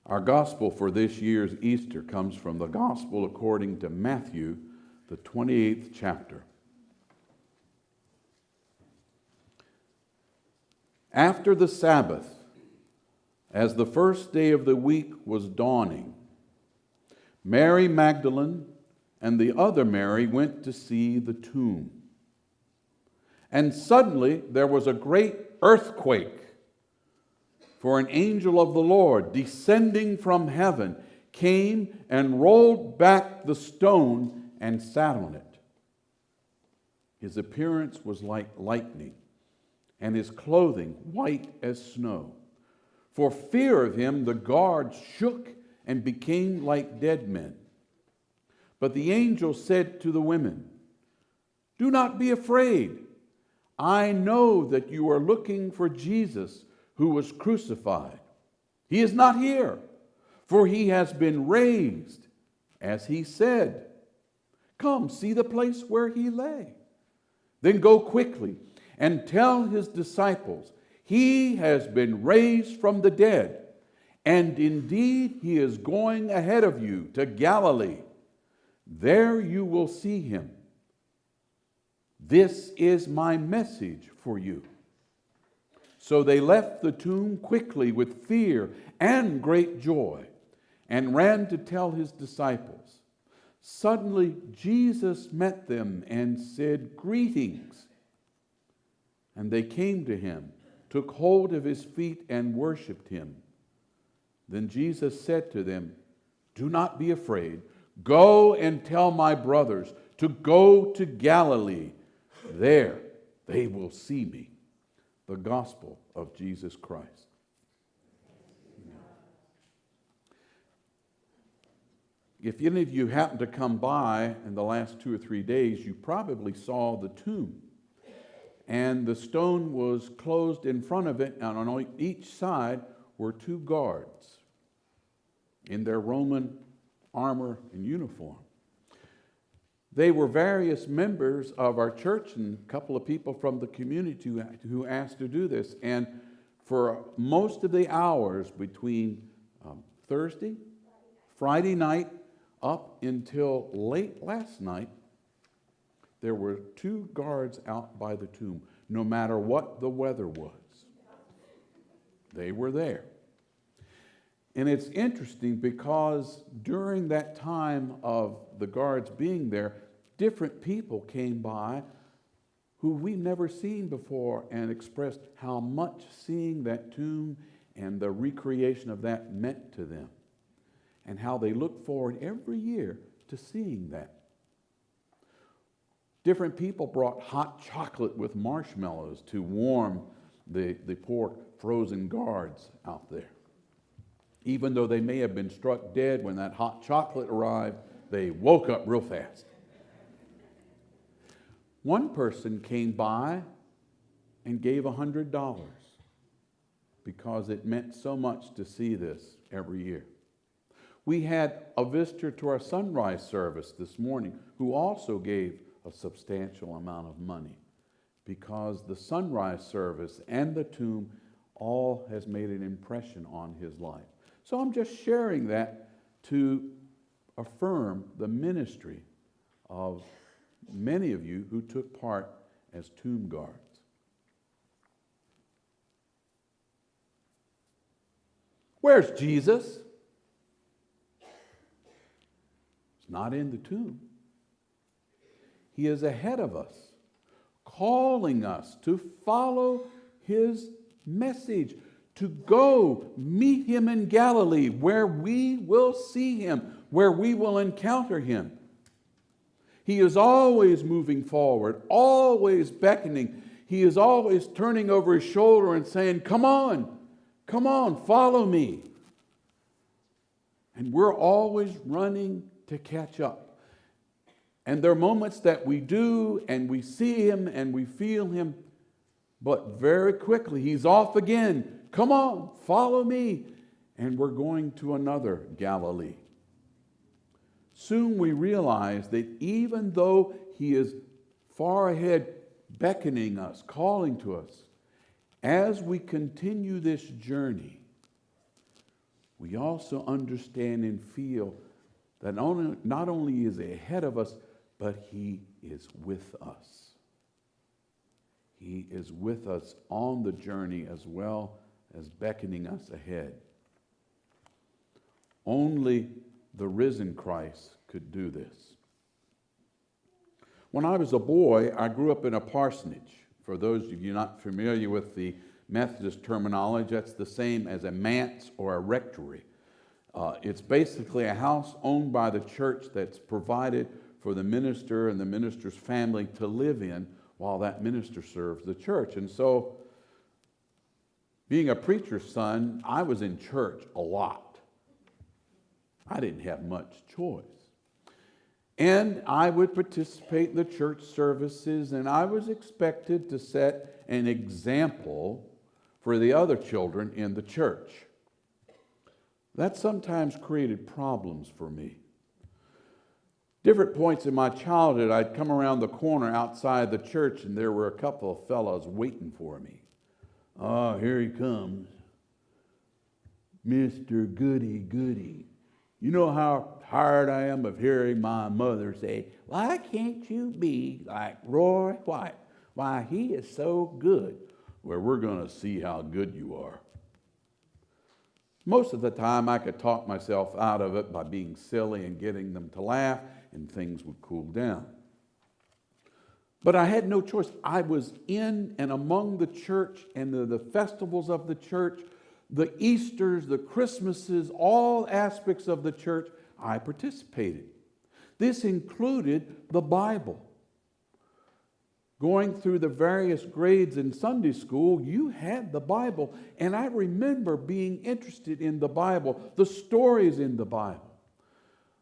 Our gospel for this year's Easter comes from the gospel according to Matthew, the 28th chapter. After the Sabbath, as the first day of the week was dawning, Mary Magdalene and the other Mary went to see the tomb. And suddenly there was a great earthquake, for an angel of the Lord, descending from heaven, came and rolled back the stone and sat on it. His appearance was like lightning, and his clothing white as snow. For fear of him, the guards shook and became like dead men. But the angel said to the women, "Do not be afraid. I know that you are looking for Jesus, who was crucified. He is not here, for he has been raised, as he said. Come, see the place where he lay. Then go quickly and tell his disciples, he has been raised from the dead, and indeed he is going ahead of you to Galilee. There you will see him. This is my message for you." So they left the tomb quickly with fear and great joy, and ran to tell his disciples. Suddenly Jesus met them and said, "Greetings." And they came to him, took hold of his feet, and worshipped him. Then Jesus said to them, "Do not be afraid. Go and tell my brothers to go to Galilee. There they will see me." The gospel of Jesus Christ. If any of you happen to come by in the last 2 or 3 days, you probably saw the tomb. And the stone was closed in front of it, and on each side were 2 guards in their Roman armor and uniform. They were various members of our church and a couple of people from the community who asked to do this. And for most of the hours between Friday night, up until late last night, there were 2 guards out by the tomb, no matter what the weather was. They were there. And it's interesting because during that time of the guards being there, different people came by who we've never seen before and expressed how much seeing that tomb and the recreation of that meant to them, and how they look forward every year to seeing that. Different people brought hot chocolate with marshmallows to warm the poor frozen guards out there. Even though they may have been struck dead when that hot chocolate arrived, they woke up real fast. One person came by and gave $100 because it meant so much to see this every year. We had a visitor to our sunrise service this morning who also gave a substantial amount of money because the sunrise service and the tomb all has made an impression on his life. So I'm just sharing that to affirm the ministry of many of you who took part as tomb guards. Where's Jesus? He's not in the tomb. He is ahead of us, calling us to follow his message, to go meet him in Galilee, where we will see him, where we will encounter him. He is always moving forward, always beckoning. He is always turning over his shoulder and saying, come on, follow me. And we're always running to catch up. And there are moments that we do, and we see him, and we feel him, but very quickly he's off again. Come on, follow me. And we're going to another Galilee. Soon we realize that even though he is far ahead, beckoning us, calling to us, as we continue this journey, we also understand and feel that not only is He ahead of us, but He is with us. He is with us on the journey as well as beckoning us ahead. Only the risen Christ could do this. When I was a boy, I grew up in a parsonage. For those of you not familiar with the Methodist terminology, that's the same as a manse or a rectory. It's basically a house owned by the church that's provided for the minister and the minister's family to live in while that minister serves the church. And so, being a preacher's son, I was in church a lot. I didn't have much choice. And I would participate in the church services, and I was expected to set an example for the other children in the church. That sometimes created problems for me. Different points in my childhood, I'd come around the corner outside the church, and there were a couple of fellows waiting for me. Oh, here he comes. Mr. Goody Goody. You know how tired I am of hearing my mother say, "Why can't you be like Roy White? Why, he is so good." Well, we're going to see how good you are. Most of the time, I could talk myself out of it by being silly and getting them to laugh, and things would cool down. But I had no choice. I was in and among the church and the festivals of the church, the Easters, the Christmases, all aspects of the church, I participated. This included the Bible. Going through the various grades in Sunday school, you had the Bible. And I remember being interested in the Bible, the stories in the Bible.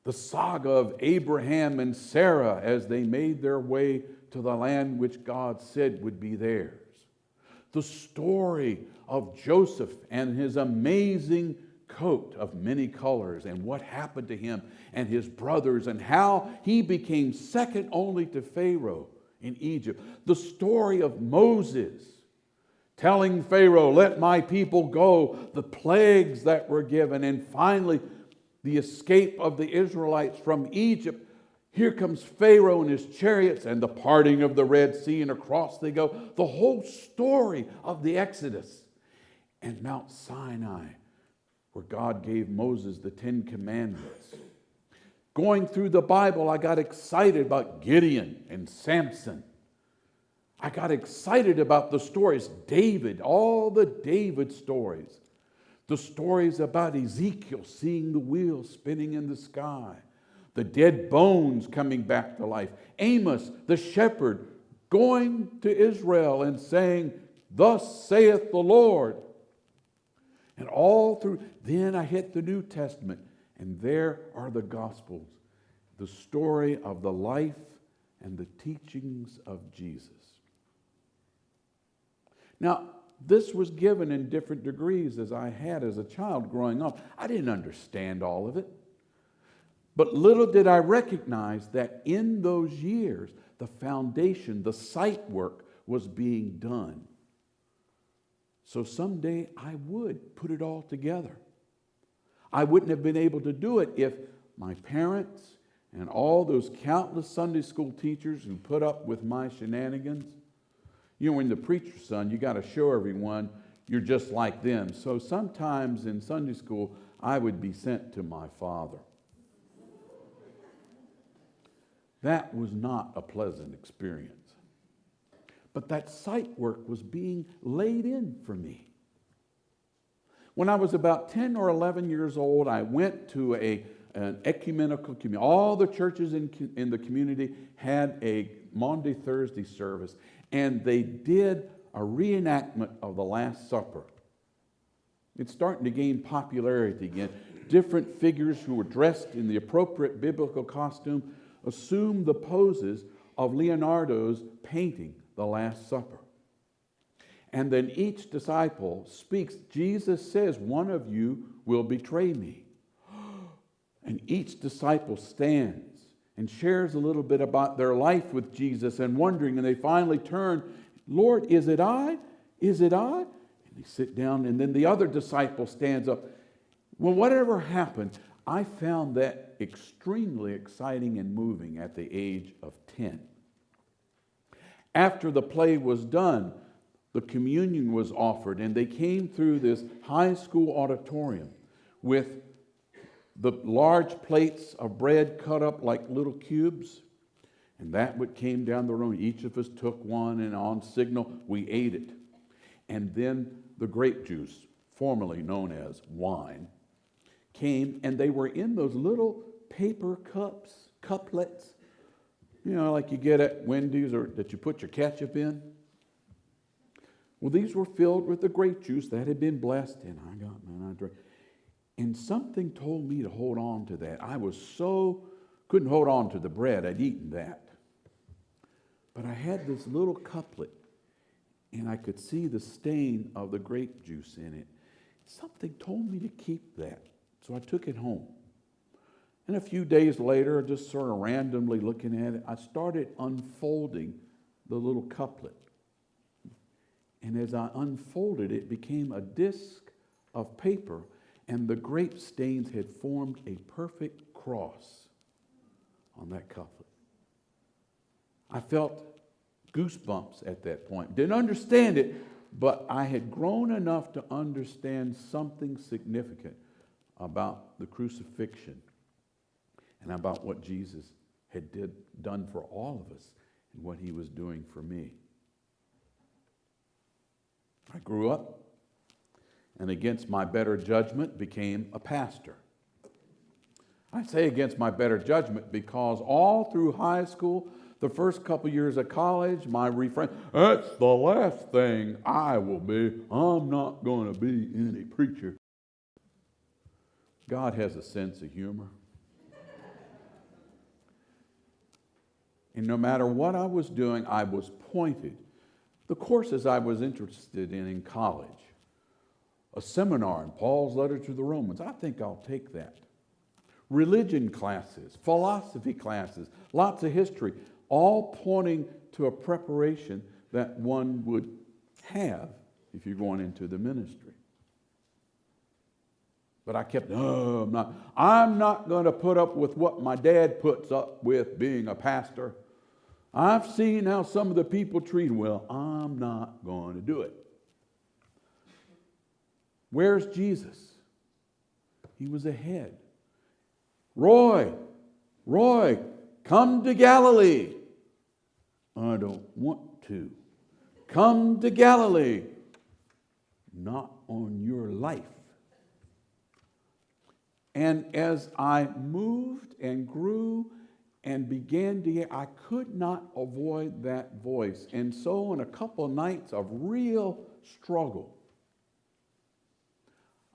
The saga of Abraham and Sarah as they made their way to the land which God said would be theirs. The story of Joseph and his amazing coat of many colors and what happened to him and his brothers and how he became second only to Pharaoh in Egypt. The story of Moses telling Pharaoh, "Let my people go," the plagues that were given, and finally the escape of the Israelites from Egypt. Here comes Pharaoh and his chariots and the parting of the Red Sea, and across they go. The whole story of the Exodus. And Mount Sinai, where God gave Moses the 10 Commandments. Going through the Bible, I got excited about Gideon and Samson. I got excited about the stories, David, all the David stories. The stories about Ezekiel seeing the wheels spinning in the sky. The dead bones coming back to life. Amos, the shepherd, going to Israel and saying, "Thus saith the Lord." And all through, then I hit the New Testament, and there are the Gospels, the story of the life and the teachings of Jesus. Now, this was given in different degrees as I had as a child growing up. I didn't understand all of it. But little did I recognize that in those years, the foundation, the site work was being done. So someday I would put it all together. I wouldn't have been able to do it if my parents and all those countless Sunday school teachers who put up with my shenanigans. You know, when the preacher's son, you got to show everyone you're just like them. So sometimes in Sunday school, I would be sent to my father. That was not a pleasant experience. But that site work was being laid in for me. When I was about 10 or 11 years old, I went to an ecumenical community. All the churches in the community had a Maundy Thursday service, and they did a reenactment of the Last Supper. It's starting to gain popularity again. Different figures who were dressed in the appropriate biblical costume assumed the poses of Leonardo's painting, The Last Supper. And then each disciple speaks. Jesus says, "One of you will betray me." And each disciple stands and shares a little bit about their life with Jesus and wondering, and they finally turn, "Lord, is it I? Is it I?" And they sit down, and then the other disciple stands up. Well, whatever happened, I found that extremely exciting and moving at the age of 10. After the play was done, the communion was offered, and they came through this high school auditorium with the large plates of bread cut up like little cubes, and that what came down the room. Each of us took one, and on signal, we ate it. And then the grape juice, formerly known as wine, came, and they were in those little paper cups, cuplets, like you get at Wendy's or that you put your ketchup in. Well, these were filled with the grape juice that had been blessed, and I drank. And something told me to hold on to that. I couldn't hold on to the bread. I'd eaten that. But I had this little cuplet, and I could see the stain of the grape juice in it. Something told me to keep that. So I took it home. And a few days later, just sort of randomly looking at it, I started unfolding the little couplet. And as I unfolded it, became a disc of paper, and the grape stains had formed a perfect cross on that couplet. I felt goosebumps at that point. Didn't understand it, but I had grown enough to understand something significant about the crucifixion and about what Jesus had done for all of us and what he was doing for me. I grew up and against my better judgment became a pastor. I say against my better judgment because all through high school, the first couple years of college, my refrain, that's the last thing I will be. I'm not going to be any preacher. God has a sense of humor. And no matter what I was doing, I was pointed. The courses I was interested in college, a seminar in Paul's letter to the Romans, I think I'll take that. Religion classes, philosophy classes, lots of history, all pointing to a preparation that one would have if you're going into the ministry. But I kept, no, I'm not going to put up with what my dad puts up with being a pastor. I've seen how some of the people treat him. Well, I'm not going to do it. Where's Jesus? He was ahead. Roy, come to Galilee. I don't want to. Come to Galilee. Not on your life. And as I moved and grew and began to hear, I could not avoid that voice. And so in a couple of nights of real struggle,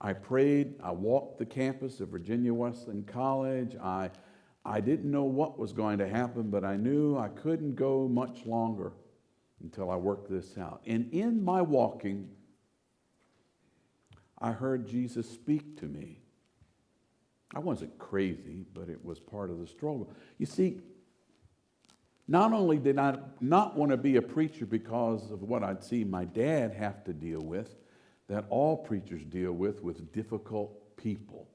I prayed. I walked the campus of Virginia Wesleyan College. I didn't know what was going to happen, but I knew I couldn't go much longer until I worked this out. And in my walking, I heard Jesus speak to me. I wasn't crazy, but it was part of the struggle. You see, not only did I not want to be a preacher because of what I'd see my dad have to deal with, that all preachers deal with difficult people.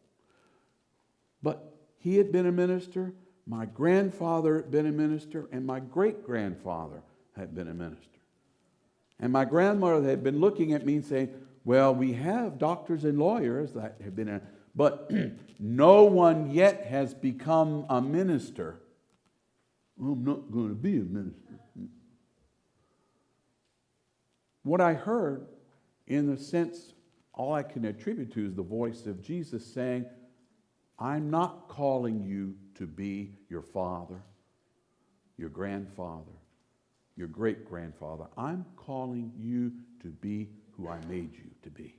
But he had been a minister, my grandfather had been a minister, and my great-grandfather had been a minister. And my grandmother had been looking at me and saying, well, we have doctors and lawyers that have been but no one yet has become a minister. I'm not going to be a minister. What I heard, in a sense, all I can attribute to is the voice of Jesus saying, I'm not calling you to be your father, your grandfather, your great-grandfather. I'm calling you to be who I made you to be.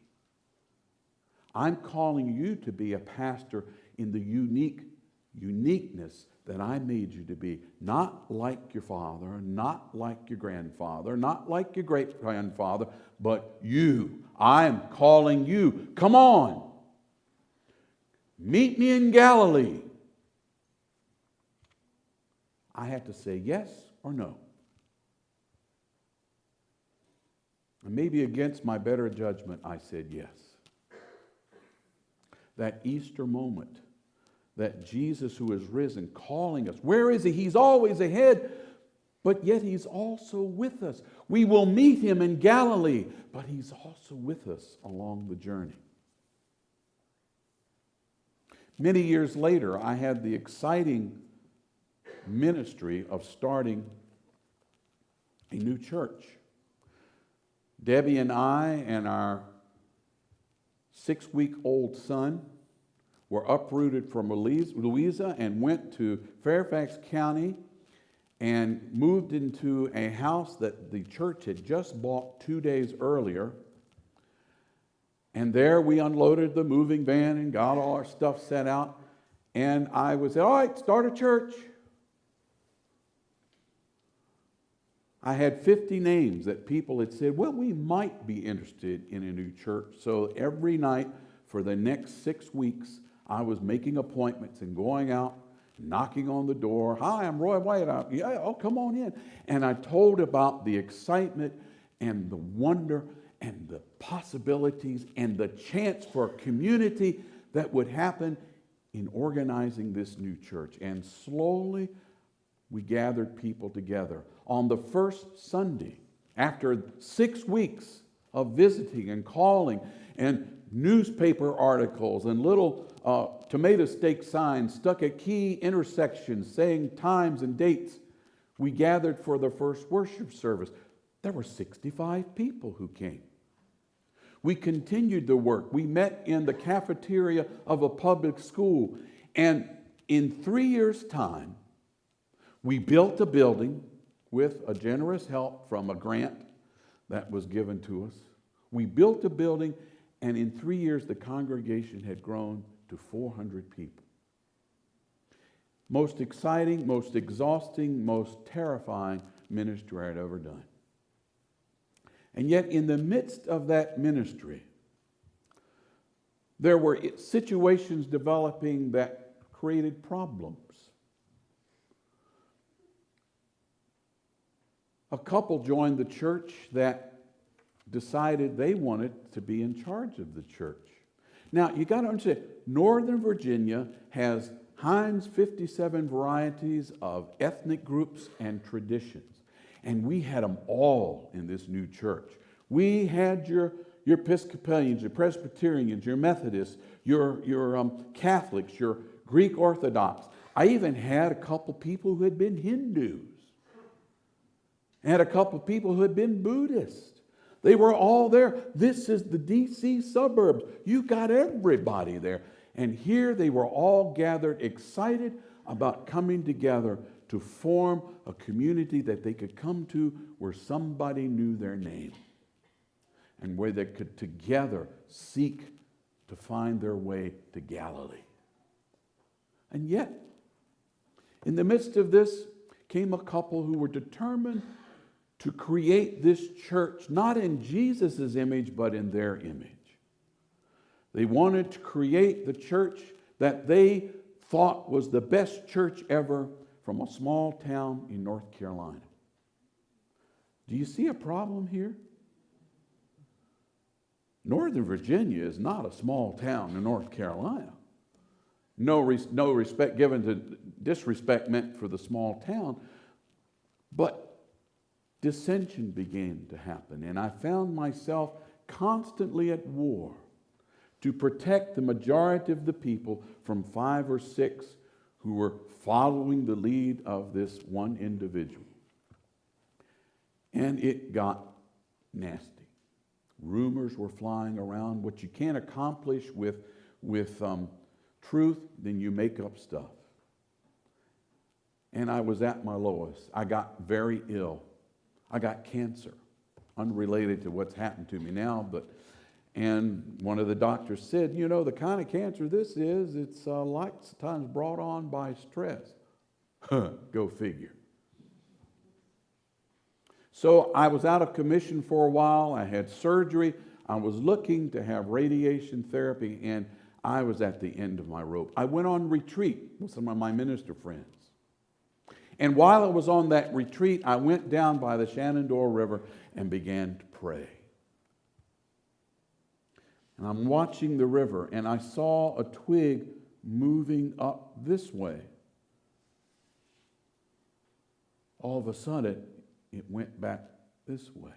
I'm calling you to be a pastor in the uniqueness that I made you to be. Not like your father, not like your grandfather, not like your great-grandfather, but you. I'm calling you. Come on. Meet me in Galilee. I had to say yes or no. And maybe against my better judgment, I said yes. that Easter moment, that Jesus who is risen, calling us. Where is he? He's always ahead, but yet he's also with us. We will meet him in Galilee, but he's also with us along the journey. Many years later, I had the exciting ministry of starting a new church. Debbie and I and our 6-week-old son were uprooted from Louisa and went to Fairfax County and moved into a house that the church had just bought 2 days earlier. And there we unloaded the moving van and got all our stuff set out. And I was, all right, start a church. I had 50 names that people had said, well, we might be interested in a new church. So every night for the next 6 weeks, I was making appointments and going out, knocking on the door. Hi, I'm Roy White. Yeah, oh, come on in. And I told about the excitement and the wonder and the possibilities and the chance for community that would happen in organizing this new church. And slowly we gathered people together. On the first Sunday, after 6 weeks of visiting and calling and newspaper articles and little tomato stake signs stuck at key intersections saying times and dates, we gathered for the first worship service. There were 65 people who came. We continued the work. We met in the cafeteria of a public school. And in 3 years' time, we built a building with a generous help from a grant that was given to us. We built a building, and in 3 years, the congregation had grown to 400 people. Most exciting, most exhausting, most terrifying ministry I'd ever done. And yet, in the midst of that ministry, there were situations developing that created problems. A couple joined the church that decided they wanted to be in charge of the church. Now, you got to understand, Northern Virginia has Heinz 57 varieties of ethnic groups and traditions. And we had them all in this new church. We had your Episcopalians, your Presbyterians, your Methodists, your Catholics, your Greek Orthodox. I even had a couple people who had been Hindus. I had a couple people who had been Buddhists. They were all there. This is the D.C. suburbs. You got everybody there. And here they were all gathered, excited about coming together to form a community that they could come to where somebody knew their name and where they could together seek to find their way to Galilee. And yet, in the midst of this came a couple who were determined to create this church, not in Jesus' image, but in their image. They wanted to create the church that they thought was the best church ever from a small town in North Carolina. Do you see a problem here? Northern Virginia is not a small town in North Carolina. No respect given to disrespect meant for the small town, but dissension began to happen, and I found myself constantly at war to protect the majority of the people from 5 or 6 who were following the lead of this one individual. And it got nasty. Rumors were flying around. What you can't accomplish with truth, then you make up stuff. And I was at my lowest. I got very ill. I got cancer, unrelated to what's happened to me now, and one of the doctors said, you know, the kind of cancer this is, it's like sometimes brought on by stress. Go figure. So I was out of commission for a while. I had surgery. I was looking to have radiation therapy, and I was at the end of my rope. I went on retreat with some of my minister friends. And while I was on that retreat, I went down by the Shenandoah River and began to pray. And I'm watching the river, and I saw a twig moving up this way. All of a sudden, it went back this way.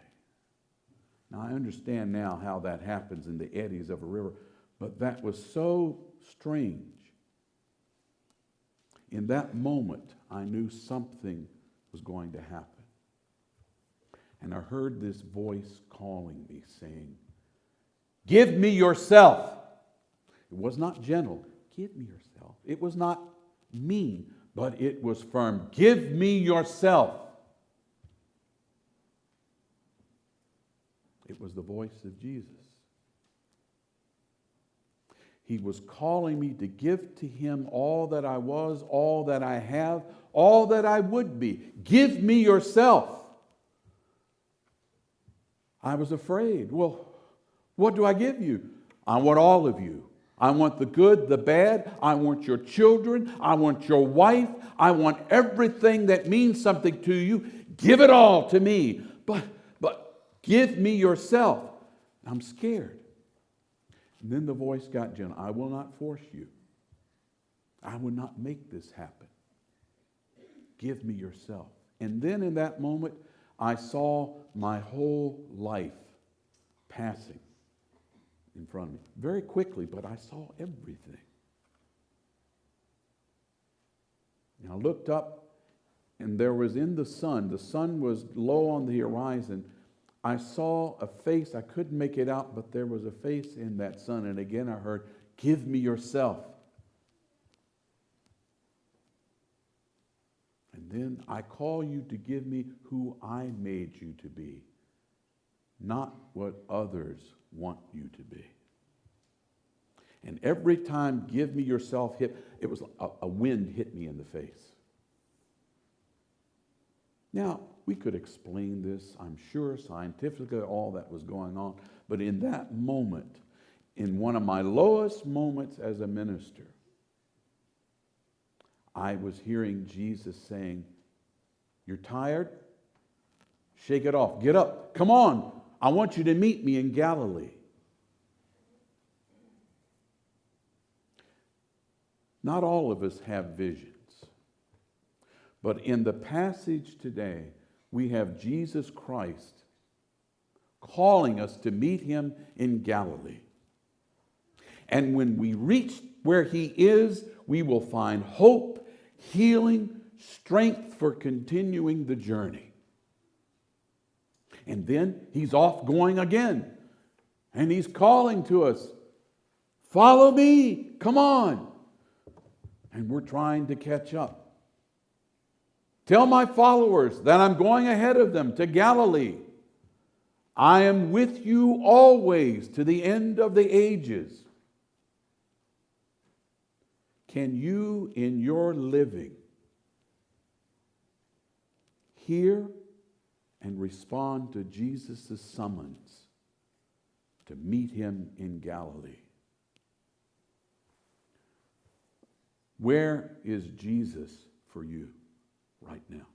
Now, I understand now how that happens in the eddies of a river, but that was so strange. In that moment, I knew something was going to happen. And I heard this voice calling me, saying, "Give me yourself." It was not gentle. Give me yourself. It was not mean, but it was firm. Give me yourself. It was the voice of Jesus. He was calling me to give to him all that I was, all that I have, all that I would be. Give me yourself. I was afraid. Well, what do I give you? I want all of you. I want the good, the bad. I want your children. I want your wife. I want everything that means something to you. Give it all to me. But give me yourself. I'm scared. And then the voice got gentle. I will not force you. I will not make this happen. Give me yourself. And then in that moment, I saw my whole life passing in front of me. Very quickly, but I saw everything. And I looked up, and there was in the sun was low on the horizon. I saw a face. I couldn't make it out, but there was a face in that sun. And again I heard, "Give me yourself." And then I call you to give me who I made you to be, not what others want you to be. And every time "give me yourself" hit, it was a wind hit me in the face. Now, we could explain this, I'm sure, scientifically, all that was going on. But in that moment, in one of my lowest moments as a minister, I was hearing Jesus saying, "You're tired? Shake it off. Get up. Come on. I want you to meet me in Galilee." Not all of us have visions. But in the passage today, we have Jesus Christ calling us to meet him in Galilee. And when we reach where he is, we will find hope, healing, strength for continuing the journey. And then he's off going again. And he's calling to us, "Follow me, come on." And we're trying to catch up. "Tell my followers that I'm going ahead of them to Galilee. I am with you always to the end of the ages." Can you, in your living, hear and respond to Jesus' summons to meet him in Galilee? Where is Jesus for you right now?